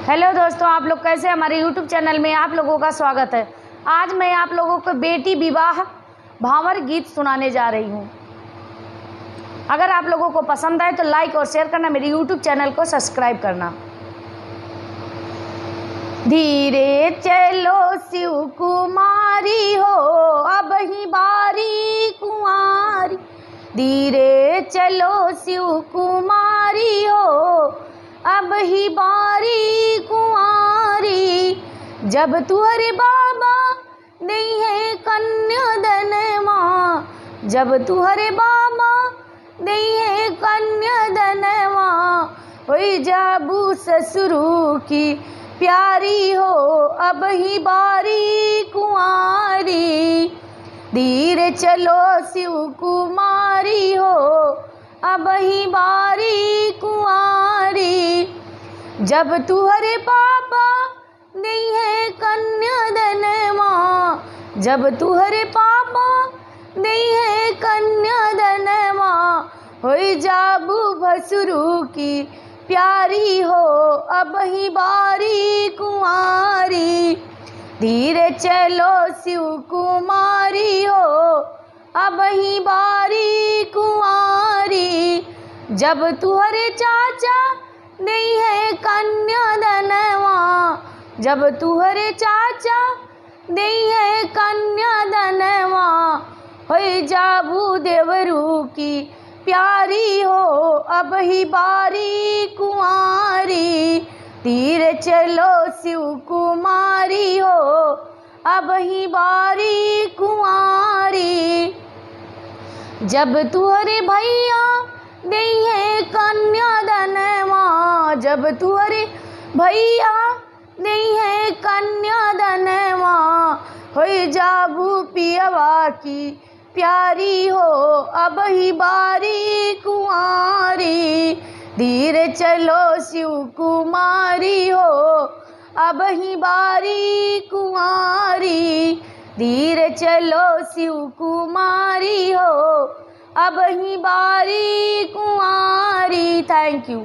Hello दोस्तों, आप लोग कैसे? हमारे यूट्यूब चैनल में आप लोगों का स्वागत है। आज मैं आप लोगों को बेटी विवाह भांवर गीत सुनाने जा रही हूँ। अगर आप लोगों को पसंद आए तो लाइक और शेयर करना, मेरे यूट्यूब चैनल को सब्सक्राइब करना। धीरे चलो शिव कुमारी हो, अब ही बारी कुंवारी। धीरे चलो शिव कुमारी हो, अब ही बारी कुंवारी। जब तुहरे बाबा नहीं है कन्यादानमा, जब तुहरे बाबा नहीं है कन्यादानमा, होई जाबू ससुरू की प्यारी हो, अब ही बारी कुंवारी। धीरे चलो शिव कुमारी हो, अब ही बारी कुंवारी। जब तुहरे पापा नहीं है कन्यादानमा, जब तुहरे पापा नहीं है कन्यादानमा, होई जाबू भसुरू की प्यारी हो, अब ही बारी कुंवारी। धीरे चलो शिव कुमारी हो, अब ही बारी कुंवारी। जब तुहरे चाचा नहीं है कन्यादानमा, जब तुहरे चाचा नहीं है कन्यादानमा, होई जाबू देवरू की प्यारी हो, अब ही बारी कुंवारी। धीरे चलो शिव कुमारी हो, अब ही बारी कुंवारी। जब तुहरे भैया नहीं है कन्यादानमा, जब तुहरे भैया नहीं है कन्यादानमा, होई जाबू पियवा की प्यारी हो, अब ही बारी कुंवारी। धीरे चलो शिव कुमारी हो, अब ही बारी कुंवारी। धीरे चलो शिव कुमारी हो, अब ही बारी कुंवारी। Thank you.